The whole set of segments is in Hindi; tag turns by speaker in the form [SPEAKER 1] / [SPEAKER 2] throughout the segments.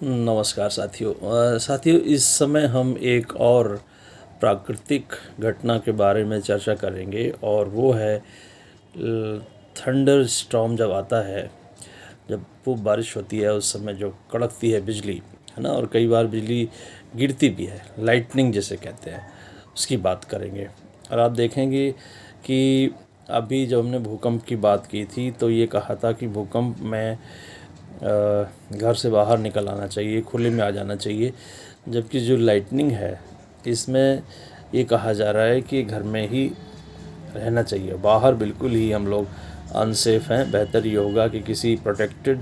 [SPEAKER 1] नमस्कार साथियों, इस समय हम एक और प्राकृतिक घटना के बारे में चर्चा करेंगे और वो है थंडर स्टॉर्म। जब आता है, जब खूब बारिश होती है, उस समय जो कड़कती है बिजली, है ना, और कई बार बिजली गिरती भी है, लाइटनिंग जिसे कहते हैं, उसकी बात करेंगे। और आप देखेंगे कि अभी जब हमने भूकंप की बात की थी तो ये कहा था कि भूकंप में घर से बाहर निकल आना चाहिए, खुले में आ जाना चाहिए, जबकि जो लाइटनिंग है इसमें ये कहा जा रहा है कि घर में ही रहना चाहिए, बाहर बिल्कुल ही हम लोग अनसेफ हैं। बेहतर ये होगा कि किसी प्रोटेक्टेड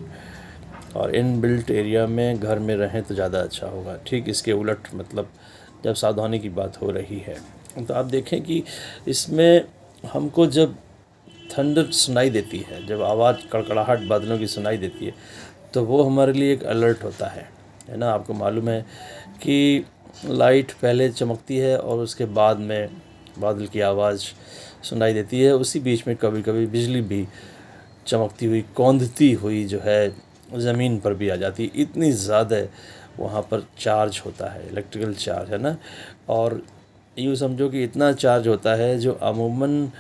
[SPEAKER 1] और इनबिल्ट एरिया में घर में रहें तो ज़्यादा अच्छा होगा। ठीक इसके उलट, मतलब जब सावधानी की बात हो रही है तो आप देखें कि इसमें हमको जब थंडर सुनाई देती है, जब आवाज़ कड़कड़ाहट बादलों की सुनाई देती है, तो वो हमारे लिए एक अलर्ट होता है ना। आपको मालूम है कि लाइट पहले चमकती है और उसके बाद में बादल की आवाज़ सुनाई देती है। उसी बीच में कभी कभी बिजली भी चमकती हुई, कौंधती हुई जो है ज़मीन पर भी आ जाती है। इतनी ज़्यादा वहाँ पर चार्ज होता है, इलेक्ट्रिकल चार्ज, है ना। और यूँ समझो कि इतना चार्ज होता है जो अमूमन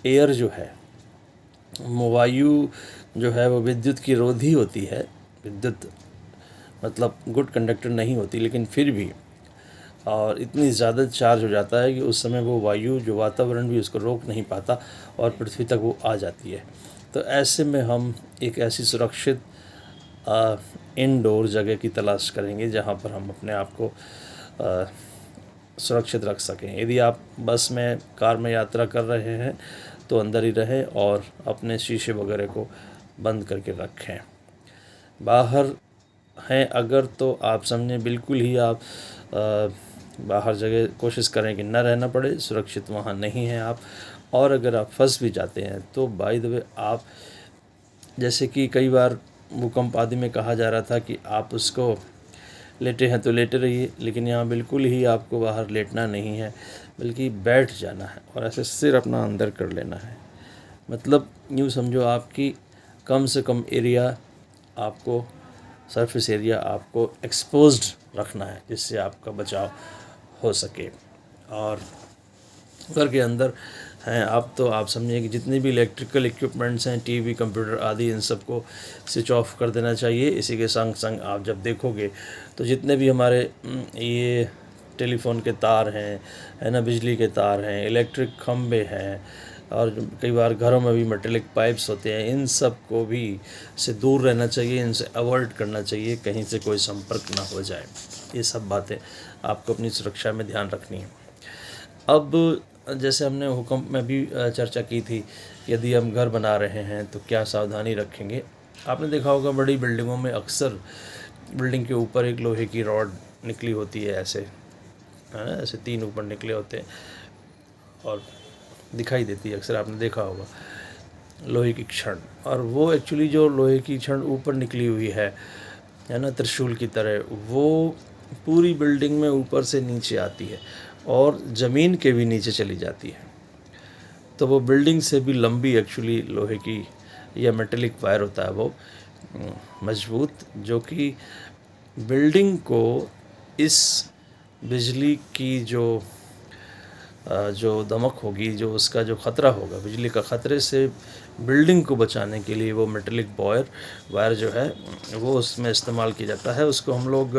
[SPEAKER 1] एयर जो है, वायु जो है, वो विद्युत की रोधी होती है। विद्युत मतलब गुड कंडक्टर नहीं होती, लेकिन फिर भी, और इतनी ज़्यादा चार्ज हो जाता है कि उस समय वो वायु, जो वातावरण भी उसको रोक नहीं पाता और पृथ्वी तक वो आ जाती है। तो ऐसे में हम एक ऐसी सुरक्षित इनडोर जगह की तलाश करेंगे जहाँ पर हम अपने आप को सुरक्षित रख सकें। यदि आप बस में, कार में यात्रा कर रहे हैं तो अंदर ही रहें और अपने शीशे वगैरह को बंद करके रखें। बाहर हैं अगर, तो आप समझें बिल्कुल ही आप बाहर जगह कोशिश करें कि न रहना पड़े, सुरक्षित वहाँ नहीं हैं आप। और अगर आप फंस भी जाते हैं तो बाय द वे, आप जैसे कि कई बार भूकंप आदि में कहा जा रहा था कि आप उसको लेटे हैं तो लेटे रहिए, लेकिन यहाँ बिल्कुल ही आपको बाहर लेटना नहीं है, बल्कि बैठ जाना है और ऐसे सिर अपना अंदर कर लेना है। मतलब यूँ समझो आपकी कम से कम एरिया आपको, सरफेस एरिया आपको एक्सपोज्ड रखना है, जिससे आपका बचाव हो सके। और घर के अंदर हैं आप, तो आप समझिए कि जितने भी इलेक्ट्रिकल इक्विपमेंट्स हैं, टीवी, कंप्यूटर आदि, इन सबको स्विच ऑफ कर देना चाहिए। इसी के संग संग आप जब देखोगे तो जितने भी हमारे ये टेलीफोन के तार हैं, है ना, बिजली के तार हैं, इलेक्ट्रिक खंभे हैं, और कई बार घरों में भी मेटेलिक पाइप्स होते हैं, इन सब को भी से दूर रहना चाहिए, इनसे अवॉइड करना चाहिए, कहीं से कोई संपर्क ना हो जाए। ये सब बातें आपको अपनी सुरक्षा में ध्यान रखनी है। अब जैसे हमने भूकंप में भी चर्चा की थी, यदि हम घर बना रहे हैं तो क्या सावधानी रखेंगे। आपने देखा होगा बड़ी बिल्डिंगों में अक्सर बिल्डिंग के ऊपर एक लोहे की रॉड निकली होती है, ऐसे, है ना, ऐसे 3 ऊपर निकले होते हैं और दिखाई देती है, अक्सर आपने देखा होगा, लोहे की छड़। और वो एक्चुअली जो लोहे की छड़ ऊपर निकली हुई है ना, त्रिशूल की तरह, वो पूरी बिल्डिंग में ऊपर से नीचे आती है और ज़मीन के भी नीचे चली जाती है। तो वो बिल्डिंग से भी लंबी एक्चुअली लोहे की या मेटेलिक वायर होता है, वो मजबूत, जो कि बिल्डिंग को इस बिजली की जो दमक होगी, जो उसका जो ख़तरा होगा, बिजली का ख़तरे से बिल्डिंग को बचाने के लिए वो मेटेलिक वायर जो है वो उसमें इस्तेमाल किया जाता है। उसको हम लोग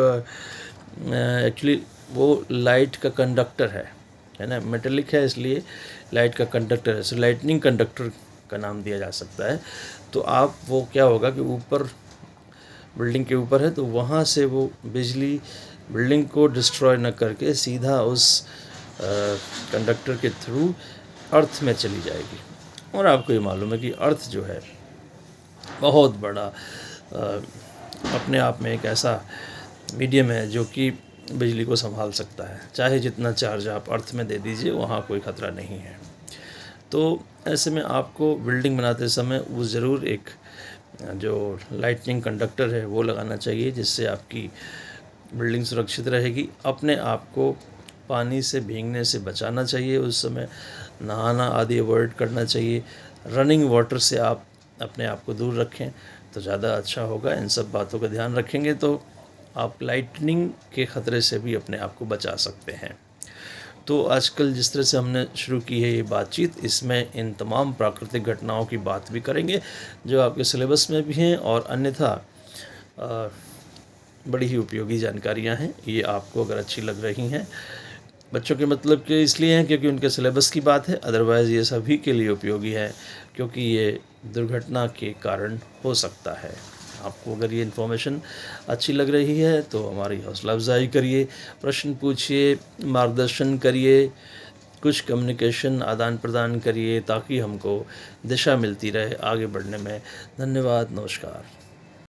[SPEAKER 1] एक्चुअली वो लाइट का कंडक्टर है ना, मेटेलिक है इसलिए लाइट का कंडक्टर है, सो लाइटनिंग कंडक्टर का नाम दिया जा सकता है। तो आप, वो क्या होगा कि ऊपर, बिल्डिंग के ऊपर है, तो वहाँ से वो बिजली बिल्डिंग को डिस्ट्रॉय न करके सीधा उस कंडक्टर के थ्रू अर्थ में चली जाएगी। और आपको ये मालूम है कि अर्थ जो है बहुत बड़ा अपने आप में एक ऐसा मीडियम है जो कि बिजली को संभाल सकता है। चाहे जितना चार्ज आप अर्थ में दे दीजिए, वहाँ कोई ख़तरा नहीं है। तो ऐसे में आपको बिल्डिंग बनाते समय वो ज़रूर एक जो लाइटनिंग कंडक्टर है वो लगाना चाहिए, जिससे आपकी बिल्डिंग सुरक्षित रहेगी। अपने आप को पानी से भीगने से बचाना चाहिए, उस समय नहाना आदि अवॉइड करना चाहिए। रनिंग वाटर से आप अपने आप को दूर रखें तो ज़्यादा अच्छा होगा। इन सब बातों का ध्यान रखेंगे तो आप लाइटनिंग के ख़तरे से भी अपने आप को बचा सकते हैं। तो आजकल जिस तरह से हमने शुरू की है ये बातचीत, इसमें इन तमाम प्राकृतिक घटनाओं की बात भी करेंगे जो आपके सिलेबस में भी हैं और अन्यथा बड़ी ही उपयोगी जानकारियां हैं। ये आपको अगर अच्छी लग रही हैं, बच्चों के मतलब के इसलिए हैं क्योंकि उनके सिलेबस की बात है, अदरवाइज़ ये सभी के लिए उपयोगी है क्योंकि ये दुर्घटना के कारण हो सकता है। आपको अगर ये इन्फॉर्मेशन अच्छी लग रही है तो हमारी हौसला अफजाई करिए, प्रश्न पूछिए, मार्गदर्शन करिए, कुछ कम्युनिकेशन आदान प्रदान करिए ताकि हमको दिशा मिलती रहे आगे बढ़ने में। धन्यवाद, नमस्कार।